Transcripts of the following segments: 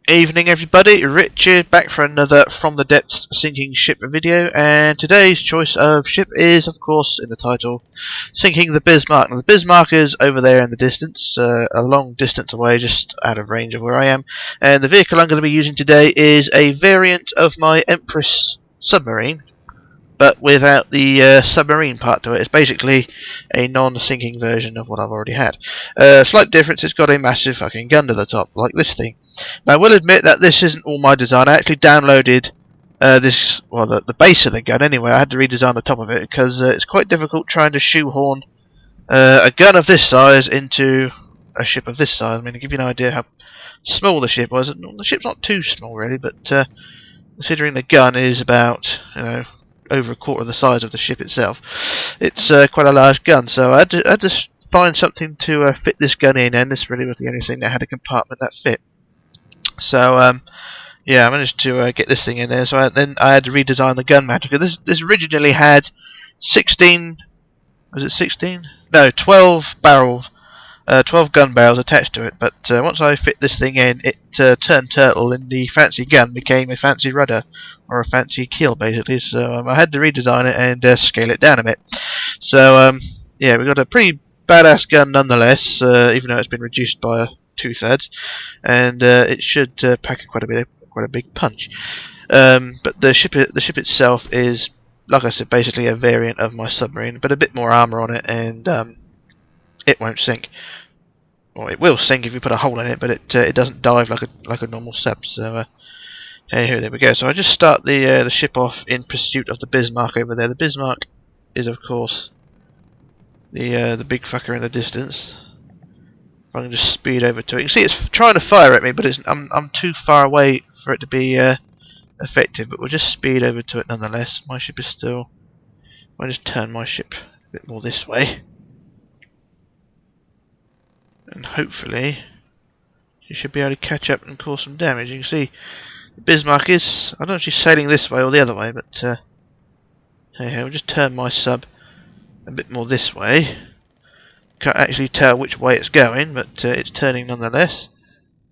Evening everybody, Richard back for another From the Depths sinking ship video, and today's choice of ship is, of course, in the title, sinking the Bismarck. Now the Bismarck is over there in the distance, a long distance away, just out of range of where I am, and the vehicle I'm going to be using today is a variant of my Empress Submarine, but without the submarine part to it. It's basically a non-sinking version of what I've already had. Slight difference, it's got a massive fucking gun to the top, like this thing. Now I will admit that this isn't all my design. I actually downloaded the base of the gun anyway. I had to redesign the top of it because it's quite difficult trying to shoehorn a gun of this size into a ship of this size. I mean, to give you an idea how small the ship was, the ship's not too small really, but considering the gun is about, over a quarter of the size of the ship itself, it's quite a large gun. So I had to find something to fit this gun in, and this really was the only thing that had a compartment that fit. So yeah, I managed to get this thing in there. So then I had to redesign the gun mount, because this originally had 16. Was it 16? No, 12 barrels. 12 gun barrels attached to it, but once I fit this thing in, it turned turtle, and the fancy gun became a fancy rudder, or a fancy keel basically, so I had to redesign it and scale it down a bit. So yeah, we've got a pretty badass gun nonetheless, even though it's been reduced by 2/3, and it should pack quite a big punch. But the ship itself is, like I said, basically a variant of my submarine, but a bit more armour on it, and it won't sink. Well, it will sink if you put a hole in it, but it doesn't dive like a normal sub. So here, there we go. So I just start the ship off in pursuit of the Bismarck over there. The Bismarck is, of course, the big fucker in the distance. If I can just speed over to it, you can see it's trying to fire at me, but I'm too far away for it to be effective. But we'll just speed over to it nonetheless. My ship is still. I'll just turn my ship a bit more this way. And hopefully she should be able to catch up and cause some damage. You can see the Bismarck is, I don't know if she's sailing this way or the other way, but hey, we'll just turn my sub a bit more this way. Can't actually tell which way it's going, but it's turning nonetheless.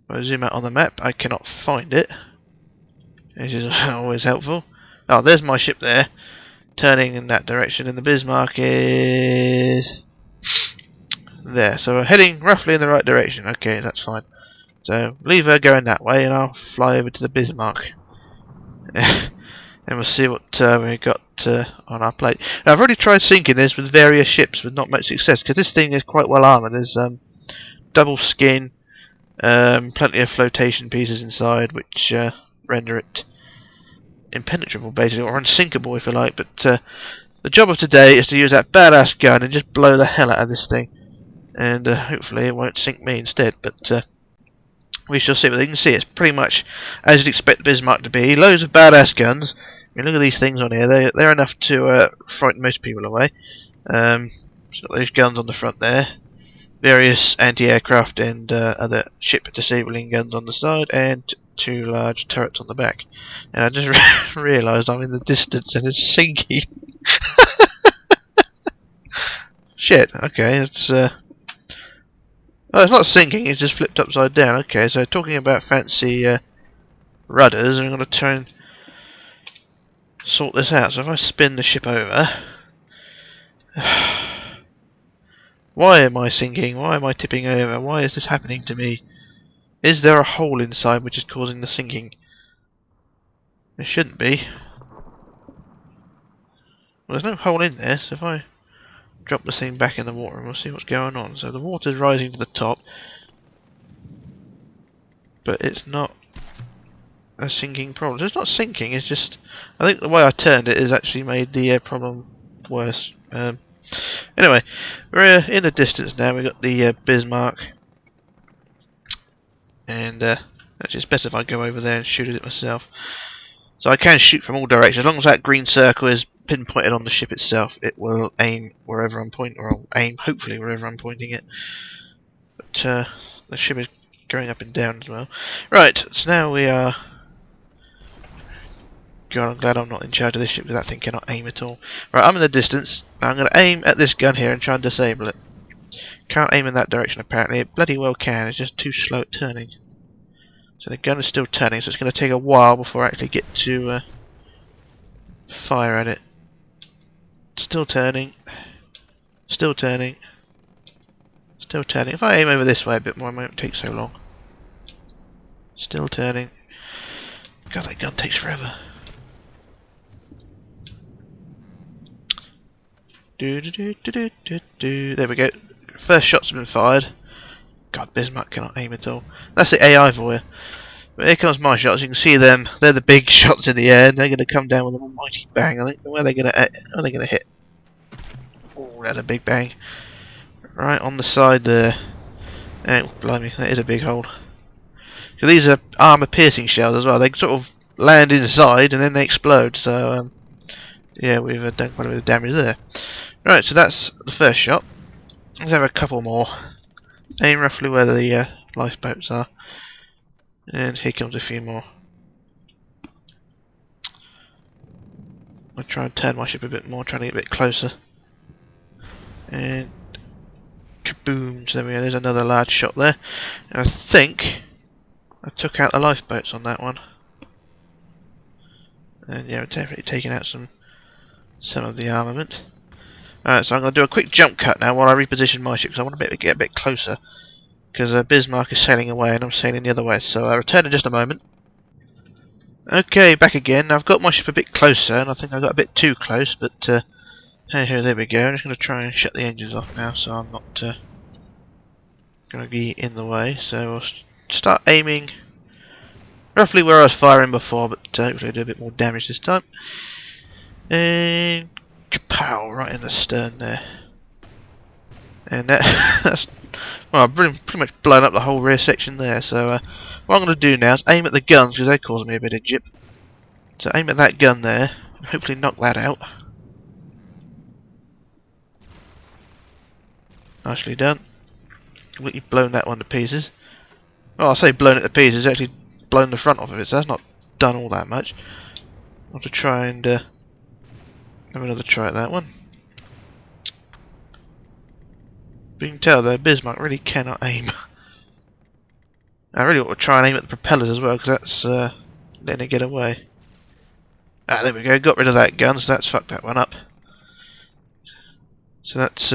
If I zoom out on the map, I cannot find it. This is always helpful. Oh, there's my ship there, turning in that direction, and the Bismarck is there, so we're heading roughly in the right direction. Okay, that's fine. So leave her going that way, and I'll fly over to the Bismarck, and we'll see what we got on our plate. Now, I've already tried sinking this with various ships with not much success, because this thing is quite well armoured. There's double skin, plenty of flotation pieces inside, which render it impenetrable, basically, or unsinkable if you like. But the job of today is to use that badass gun and just blow the hell out of this thing. And hopefully it won't sink me instead, but we shall see. But you can see it's pretty much as you'd expect the Bismarck to be. Loads of badass guns. I mean, look at these things on here. They're enough to frighten most people away. It's got those guns on the front there. Various anti-aircraft and other ship disabling guns on the side, and two large turrets on the back. And I just realised I'm in the distance and it's sinking. Shit. Okay, it's oh, it's not sinking, it's just flipped upside down. Okay, so talking about fancy rudders, I'm going to try and sort this out. So if I spin the ship over... Why am I sinking? Why am I tipping over? Why is this happening to me? Is there a hole inside which is causing the sinking? There shouldn't be. Well, there's no hole in there, so if I drop the thing back in the water and we'll see what's going on. So the water's rising to the top, but it's not a sinking problem. So it's not sinking, it's just, I think the way I turned it has actually made the problem worse. Anyway, we're in the distance now. We've got the Bismarck, and actually it's better if I go over there and shoot at it myself. So I can shoot from all directions. As long as that green circle is pinpointed on the ship itself, it will aim wherever I'm pointing, or I'll aim hopefully wherever I'm pointing it. But the ship is going up and down as well. Right, so now we are... God, I'm glad I'm not in charge of this ship, because that thing cannot aim at all. Right, I'm in the distance. Now I'm going to aim at this gun here and try and disable it. Can't aim in that direction apparently. It bloody well can, it's just too slow at turning. So the gun is still turning, so it's going to take a while before I actually get to fire at it. Still turning. Still turning. Still turning. If I aim over this way a bit more, it won't take so long. Still turning. God, that gun takes forever. There we go. First shot's been fired. God, Bismarck cannot aim at all. That's the AI for you. But here comes my shots. You can see them. They're the big shots in the air, and they're going to come down with a mighty bang. I think. Where are they going to hit? Oh, that's a big bang. Right on the side there. Oh, blimey, that is a big hole. So these are armour-piercing shells as well. They sort of land inside and then they explode. So yeah, we've done quite a bit of damage there. Right, so that's the first shot. Let's have a couple more. Aim roughly where the lifeboats are. And here comes a few more. I'll try and turn my ship a bit more, trying to get a bit closer. And kaboom! So there we go, there's another large shot there. And I think I took out the lifeboats on that one. And yeah, we're definitely taking out some of the armament. Alright, so I'm going to do a quick jump cut now while I reposition my ship, because I want to get a bit closer. Because Bismarck is sailing away and I'm sailing the other way, so I'll return in just a moment. Okay, back again. I've got my ship a bit closer, and I think I got a bit too close, but hey ho, there we go. I'm just going to try and shut the engines off now, so I'm not going to be in the way. So we'll start aiming roughly where I was firing before, but hopefully do a bit more damage this time. And kapow, right in the stern there. And that's well, I've pretty much blown up the whole rear section there. So what I'm going to do now is aim at the guns, because they're causing me a bit of jip. So aim at that gun there, and hopefully knock that out. Nicely done. Completely blown that one to pieces. Well, I say blown it to pieces, actually blown the front off of it, so that's not done all that much. I'll have to try and have another try at that one. But you can tell though, Bismarck really cannot aim. I really want to try and aim at the propellers as well, because that's letting it get away. Ah, there we go, got rid of that gun, so that's fucked that one up. So that's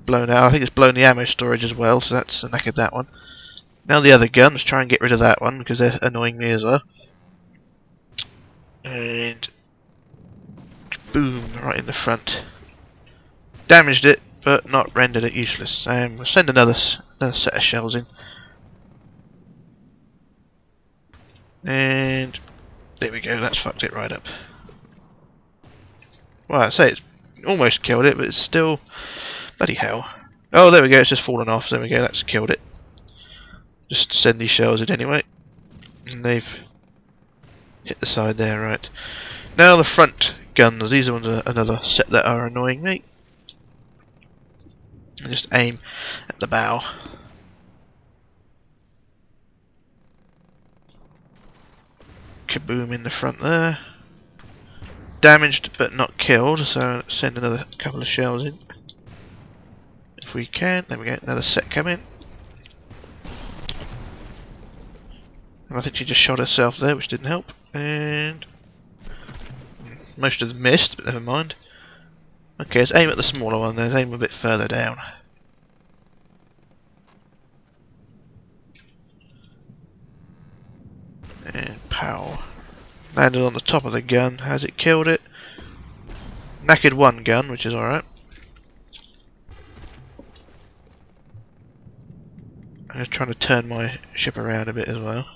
blown out. I think it's blown the ammo storage as well, so that's knackered that one. Now the other gun, let's try and get rid of that one, because they're annoying me as well. And boom, right in the front. Damaged it, but not rendered it useless. We'll send another set of shells in. And there we go, that's fucked it right up. Well, I say it's almost killed it, but it's still... Bloody hell. Oh, there we go, it's just fallen off. There we go, that's killed it. Just send these shells in anyway. And they've hit the side there, right. Now the front guns, these are another set that are annoying me. And just aim at the bow. Kaboom in the front there. Damaged but not killed, so send another couple of shells in. If we can. There we go, another set coming. And I think she just shot herself there, which didn't help. And most of them missed, but never mind. Okay, let's aim at the smaller one then, let's aim a bit further down. And pow. Landed on the top of the gun. Has it killed it? Knackered one gun, which is alright. I'm just trying to turn my ship around a bit as well.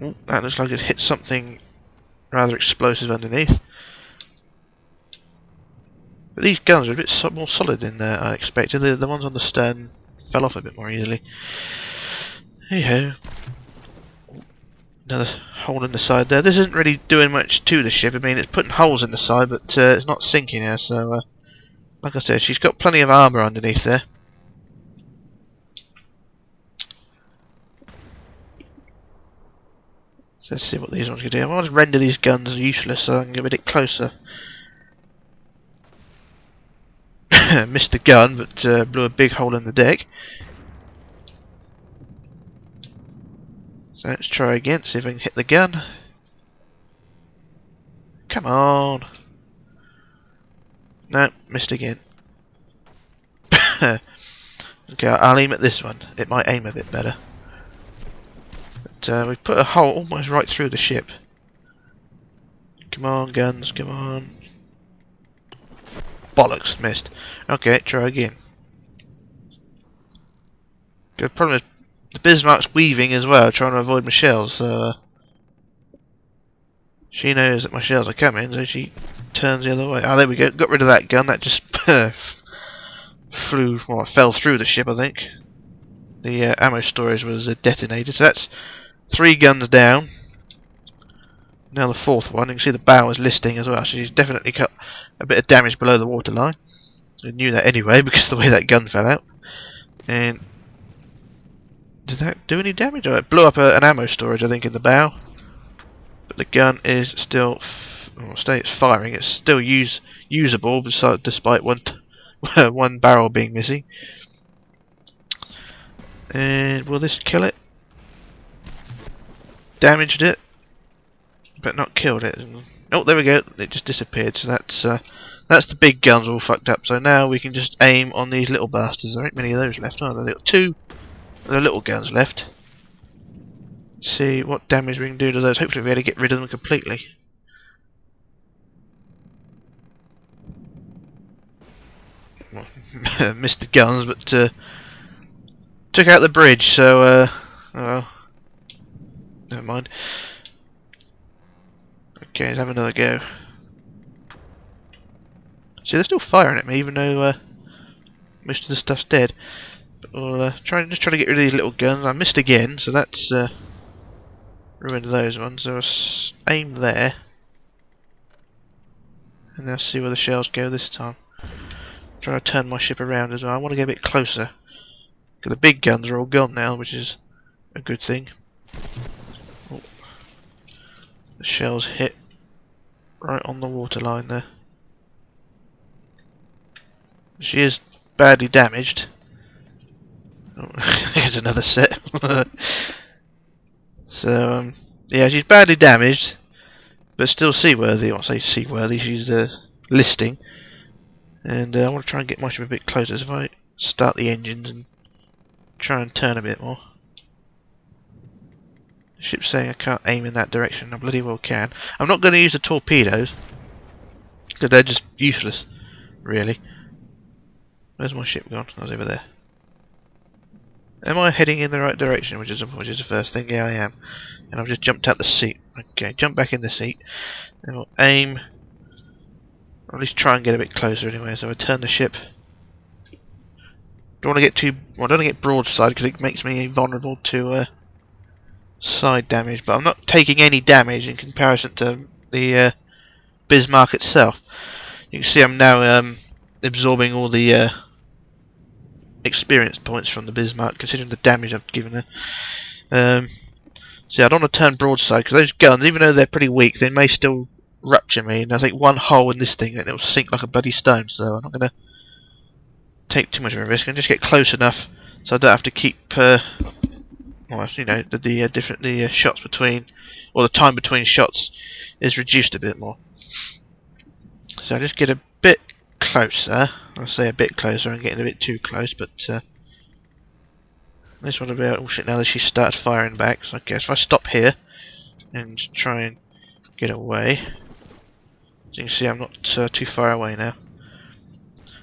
Ooh, that looks like it hit something rather explosive underneath. But these guns are a bit more solid than I expected. The ones on the stern fell off a bit more easily. Hey ho. Another hole in the side there. This isn't really doing much to the ship. I mean, it's putting holes in the side, but it's not sinking her. So, like I said, she's got plenty of armour underneath there. So let's see what these ones can do. I want to render these guns useless so I can get a bit closer. Missed the gun, but blew a big hole in the deck. So let's try again, see if I can hit the gun. Come on. No, missed again. Okay, I'll aim at this one. It might aim a bit better. But we've put a hole almost right through the ship. Come on, guns, come on. Bollocks, missed. Okay, try again. The problem is the Bismarck's weaving as well, trying to avoid my shells, so she knows that my shells are coming, so she turns the other way. Oh, there we go. Got rid of that gun. That just flew, well, it fell through the ship, I think. The ammo storage was detonated, so that's 3 guns down. Now the 4th one, you can see the bow is listing as well, so she's definitely cut a bit of damage below the waterline. I knew that anyway, because of the way that gun fell out. And did that do any damage? Oh, it blew up an ammo storage, I think, in the bow. But the gun is still, it's firing. It's still usable, despite one barrel being missing. And will this kill it? Damaged it, but not killed it. Oh, there we go. It just disappeared. So that's the big guns all fucked up. So now we can just aim on these little bastards. There ain't many of those left. Oh, there are 2 of the little guns left. Let's see what damage we can do to those. Hopefully we'll be able to get rid of them completely. Well, missed the guns, but took out the bridge. So oh well. Never mind. Okay, let's have another go. See, they're still firing at me, even though most of the stuff's dead. But we'll just try to get rid of these little guns. I missed again, so that's ruined those ones. So I'll aim there, and now see where the shells go this time. Try to turn my ship around as well. I want to get a bit closer, because the big guns are all gone now, which is a good thing. Oh. The shells hit right on the waterline there. She is badly damaged. Oh, here's another set. So, yeah, she's badly damaged, but still seaworthy. I say seaworthy, she's listing. And I want to try and get my ship a bit closer, so if I start the engines and try and turn a bit more. The ship's saying I can't aim in that direction. I bloody well can. I'm not going to use the torpedoes, because they're just useless, really. Where's my ship gone? Oh, it's over there. Am I heading in the right direction? Which is the first thing. Yeah, I am. And I've just jumped out the seat. Okay, jump back in the seat. And we'll aim. Or at least try and get a bit closer anyway. So I turn the ship. Don't want to get too. Well, I don't want to get broadside because it makes me vulnerable to side damage. But I'm not taking any damage in comparison to the Bismarck itself. You can see I'm now absorbing all the experience points from the Bismarck, considering the damage I've given her. So I don't want to turn broadside, because those guns, even though they're pretty weak, they may still rupture me, and I think one hole in this thing and it'll sink like a bloody stone, so I'm not going to take too much of a risk, and just get close enough so I don't have to keep, well, you know, the shots between, or the time between shots is reduced a bit more. So I just get a bit closer. I'll say a bit closer. I'm getting a bit too close, but I just want to be able. Oh shit! Now that she starts firing back, so I guess if I stop here and try and get away, as you can see, I'm not too far away now.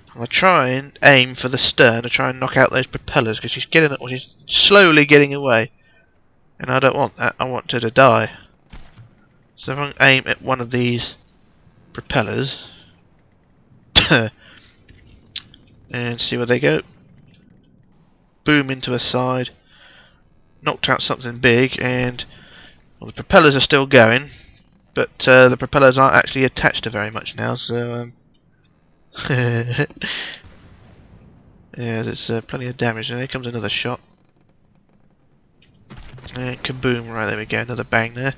I'm gonna try and aim for the stern to try and knock out those propellers, because she's she's slowly getting away, and I don't want that. I want her to die. So if I can aim at one of these propellers. And see where they go. Boom into a side. Knocked out something big, and well, the propellers are still going, but the propellers aren't actually attached to very much now, so yeah, there's plenty of damage. And there comes another shot. And kaboom! Right, there we go, another bang there.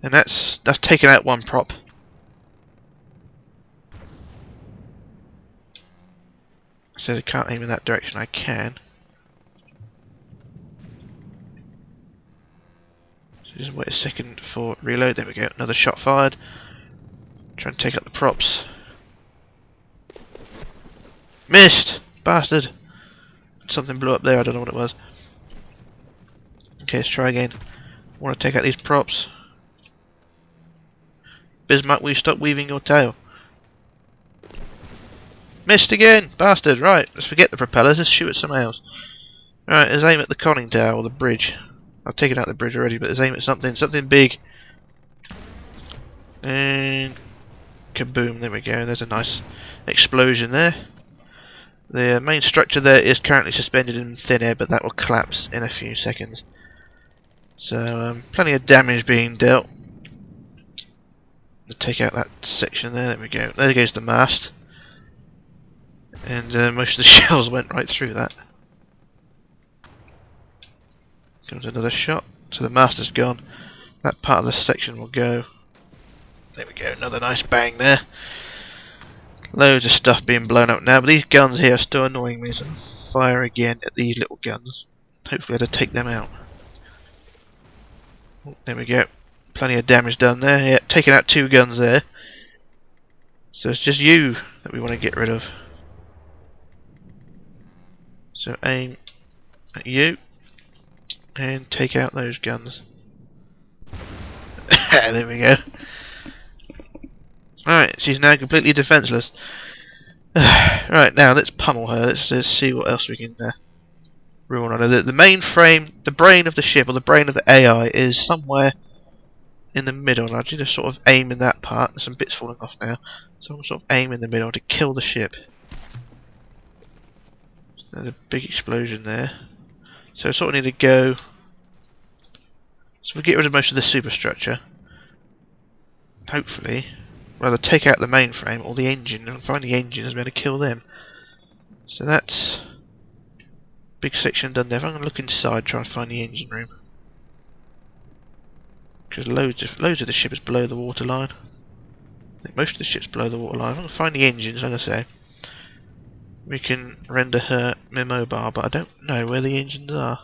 And that's taken out one prop. So I can't aim in that direction. I can. Just wait a second for reload. There we go. Another shot fired. Try and take up the props. Missed! Bastard! Something blew up there, I don't know what it was. Okay, let's try again. I want to take out these props. Bismarck, will you stop weaving your tail? Missed again! Bastard! Right, let's forget the propellers, let's shoot at something else. Right, let's aim at the conning tower, or the bridge. I've taken out the bridge already, but let's aim at something big. And kaboom, there we go, there's a nice explosion there. The main structure there is currently suspended in thin air, but that will collapse in a few seconds. So, plenty of damage being dealt. Let's take out that section there we go. There goes the mast. And most of the shells went right through that. Comes another shot. So the mast is gone. That part of the section will go. There we go, another nice bang there. Loads of stuff being blown up now, but these guns here are still annoying me, so I'll fire again at these little guns. Hopefully I'll take them out. Oh, there we go. Plenty of damage done there. Yeah, taking out 2 guns there. So it's just you that we want to get rid of. So aim at you and take out those guns. There we go. Right, she's now completely defenceless. Right, now let's pummel her. Let's see what else we can ruin on her. The main frame, the brain of the ship, or the brain of the AI, is somewhere in the middle. And I need to sort of aim in that part. There's some bits falling off now. So I'm sort of aim in the middle to kill the ship. There's a big explosion there. So I sort of need to go. So we get rid of most of the superstructure. Hopefully. Rather take out the mainframe or the engine and find the engine and be able to kill them. So that's big section done there. If I'm going to look inside, try and find the engine room. Because loads of the ship is below the waterline. I think most of the ship's below the waterline. I'm going to find the engines, like I say. We can render her immobile, but I don't know where the engines are.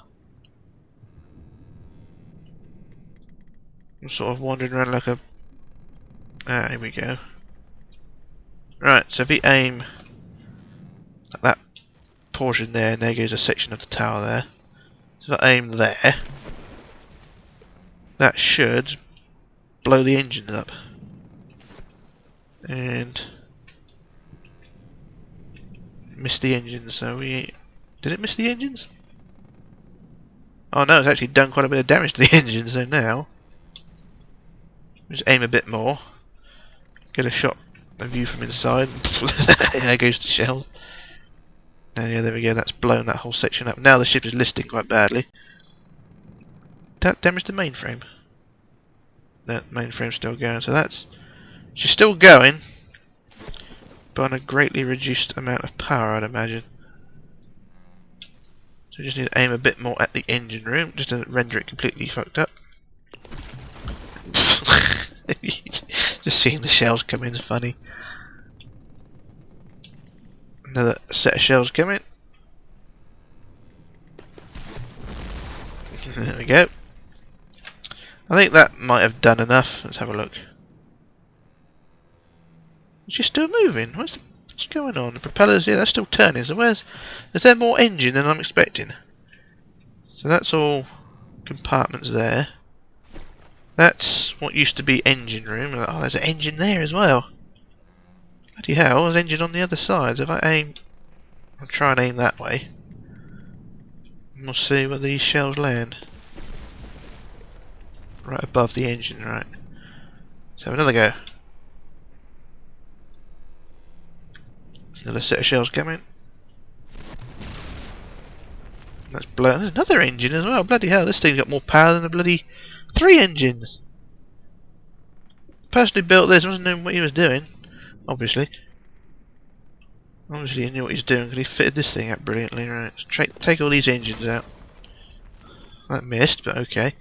I'm sort of wandering around like a... Ah, here we go. Right, so if we aim at that portion there, and there goes a section of the tower there. So if I aim there, that should blow the engines up. And miss the engines, so we... Did it miss the engines? Oh no, it's actually done quite a bit of damage to the engines, so now... Just aim a bit more. Get a shot, a view from inside. There goes the shell. And yeah, there we go, that's blown that whole section up. Now the ship is listing quite badly. That damaged the mainframe. That mainframe's still going, so that's... She's still going, but on a greatly reduced amount of power, I'd imagine. So we just need to aim a bit more at the engine room, just to render it completely fucked up. Just seeing the shells come in is funny. Another set of shells coming. There we go. I think that might have done enough. Let's have a look. She's still moving. What's going on? The propellers, yeah, they're still turning. So is there more engine than I'm expecting? So that's all compartments there. That's what used to be engine room. Oh, there's an engine there as well. Bloody hell, there's an engine on the other side. So if I aim, I'll try and aim that way. And we'll see where these shells land. Right above the engine, right. So another go. Another set of shells coming. That's blown. There's another engine as well. Bloody hell, this thing's got more power than a bloody 3 engines. The person who built this wasn't knowing what he was doing. Obviously. Obviously he knew what he was doing because he fitted this thing up brilliantly. Right, let's take all these engines out. That missed, but okay.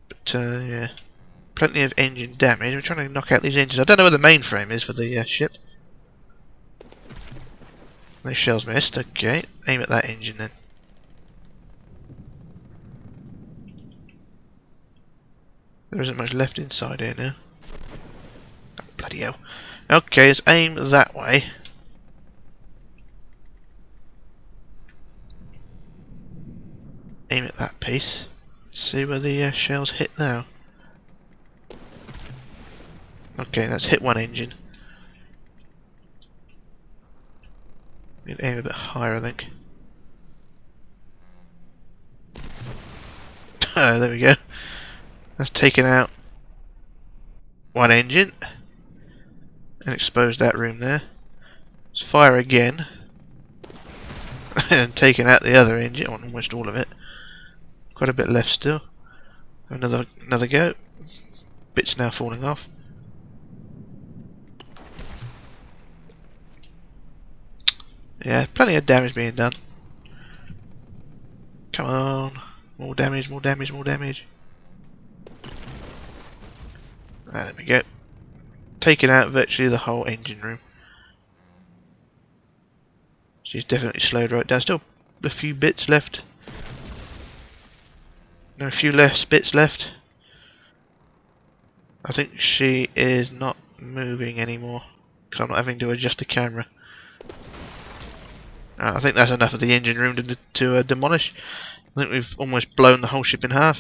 But yeah. Plenty of engine damage. We're trying to knock out these engines. I don't know where the mainframe is for the ship. Those shells missed. Okay, aim at that engine then. There isn't much left inside here now. Oh, bloody hell. Okay, let's aim that way. Aim at that piece. See where the shells hit now. Okay, that's hit one engine. Need to aim a bit higher, I think. There we go. That's taken out one engine and exposed that room there. Let's fire again and taken out the other engine, almost all of it. Quite a bit left still. Another go. Bits now falling off. Yeah, plenty of damage being done. Come on. More damage, more damage, more damage. There we go. Taking out virtually the whole engine room. She's definitely slowed right down. Still a few bits left. No, a few less bits left. I think she is not moving anymore because I'm not having to adjust the camera. I think that's enough of the engine room to demolish. I think we've almost blown the whole ship in half.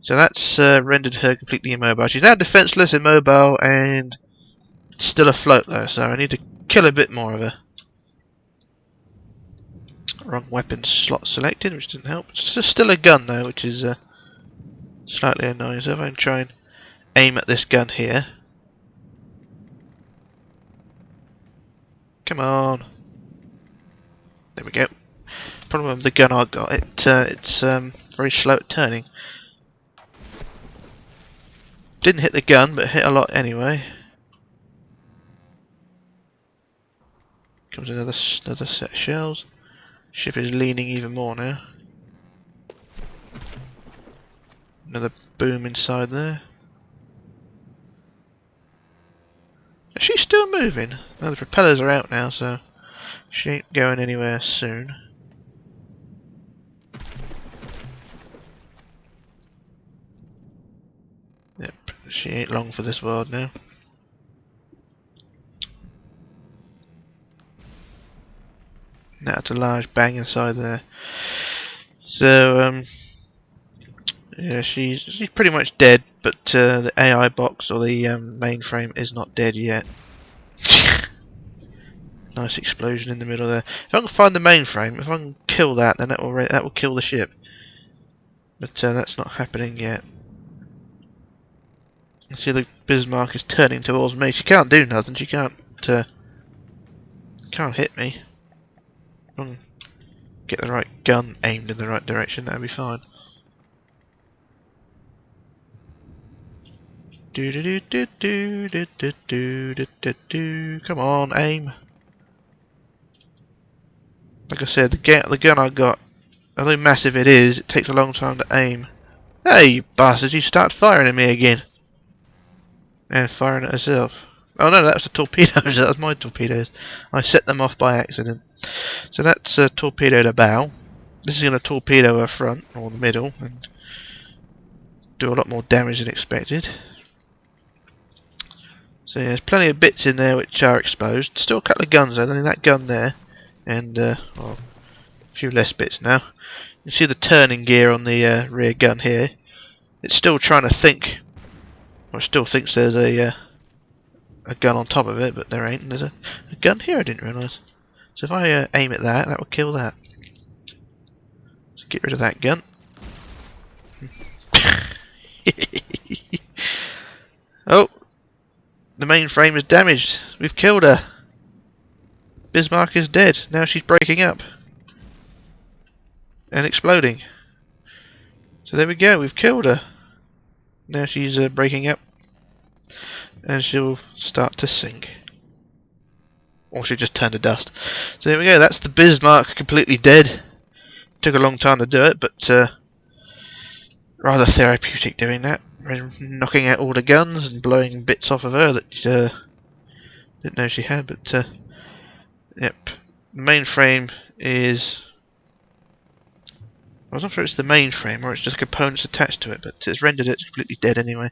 So that's rendered her completely immobile. She's now defenseless, immobile, and still afloat though, so I need to kill a bit more of her. Wrong weapon slot selected, which didn't help. It's still a gun though, which is slightly annoying. So if I can try and aim at this gun here. Come on. There we go. Problem with the gun I got, it's very slow at turning. Didn't hit the gun, but hit a lot anyway. Comes another set of shells. Ship is leaning even more now. Another boom inside there. Is she still moving? No, the propellers are out now, so she ain't going anywhere soon. Yep, she ain't long for this world now. That's a large bang inside there. So, yeah, she's pretty much dead, but the AI box or the mainframe is not dead yet. Nice explosion in the middle there. If I can find the mainframe, if I can kill that, then that will kill the ship. But that's not happening yet. You see the Bismarck is turning towards me. She can't do nothing. She can't hit me. If I can get the right gun aimed in the right direction, that'll be fine. Do do do do do do do do do do. Come on, aim. Like I said, the gun I got, although massive it is, it takes a long time to aim. Hey, you bastard! You start firing at me again. And firing at herself. Oh no, that was the torpedoes. That was my torpedoes. I set them off by accident. So that's torpedoed her bow. This is going to torpedo her front, or the middle, and do a lot more damage than expected. So yeah, there's plenty of bits in there which are exposed. Still a couple of guns though, only that gun there. And, well, a few less bits now. You see the turning gear on the rear gun here. It's still trying to think. Or it still thinks there's a gun on top of it, but there ain't. There's a gun here I didn't realise. So if I aim at that, that will kill that. So get rid of that gun. Oh! The mainframe is damaged. We've killed her. Bismarck is dead. Now she's breaking up. And exploding. So there we go. We've killed her. Now she's breaking up. And she'll start to sink. Or she'll just turn to dust. So there we go. That's the Bismarck completely dead. Took a long time to do it, but rather therapeutic doing that. Knocking out all the guns and blowing bits off of her that didn't know she had. But yep, the mainframe is I wasn't sure it's the mainframe or it's just components attached to it, but it's rendered it completely dead anyway.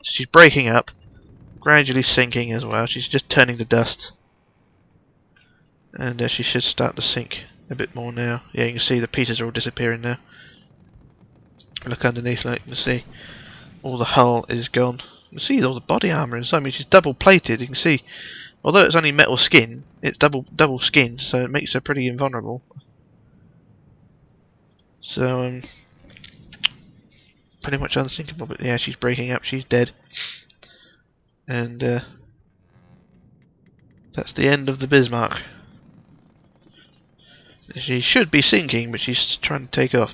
So she's breaking up, gradually sinking as well. She's just turning to dust. And she should start to sink a bit more now. Yeah, you can see the pieces are all disappearing now. Look underneath, like you can see all the hull is gone. You can see all the body armour inside. I mean, she's double plated. You can see, although it's only metal skin, it's double skinned, so it makes her pretty invulnerable. So pretty much unsinkable. But yeah, she's breaking up. She's dead, and that's the end of the Bismarck. She should be sinking, but she's trying to take off.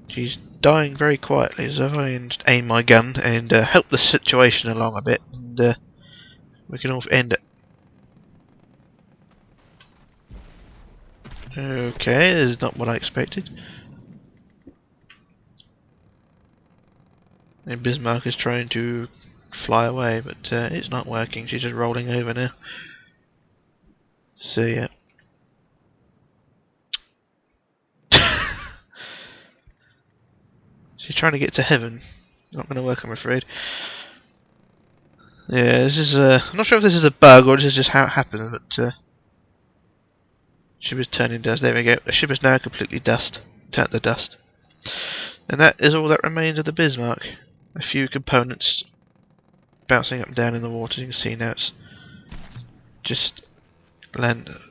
She's dying very quietly, so if I aim my gun and help the situation along a bit, and we can all end it. Okay, this is not what I expected. And Bismarck is trying to fly away, but it's not working. She's just rolling over now. So yeah. She's trying to get to heaven. Not going to work, I'm afraid. Yeah, this is I'm not sure if this is a bug or this is just how it happened, but ship is turning dust. There we go. The ship is now completely turned to dust. And that is all that remains of the Bismarck. A few components bouncing up and down in the water. You can see now it's just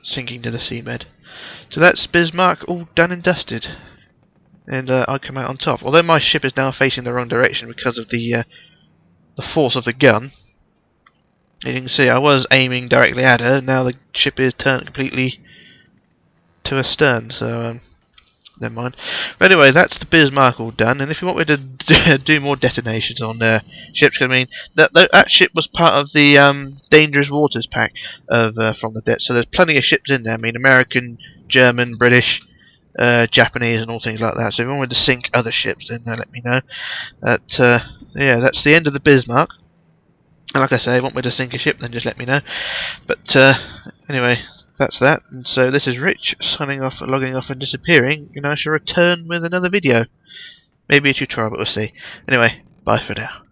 sinking to the seabed. So that's Bismarck all done and dusted. And I come out on top. Although my ship is now facing the wrong direction because of the force of the gun. As you can see, I was aiming directly at her. Now the ship is turned completely to astern. So never mind. But anyway, that's the Bismarck all done. And if you want me to do more detonations on ships, I mean that ship was part of the Dangerous Waters pack of From the Depths. So there's plenty of ships in there. I mean, American, German, British, Japanese, and all things like that. So if you want me to sink other ships, then let me know. Yeah, that's the end of the Bismarck. And like I say, if you want me to sink a ship, then just let me know. But anyway, that's that. And so this is Rich signing off, logging off, and disappearing. And I shall return with another video. Maybe a tutorial, but we'll see. Anyway, bye for now.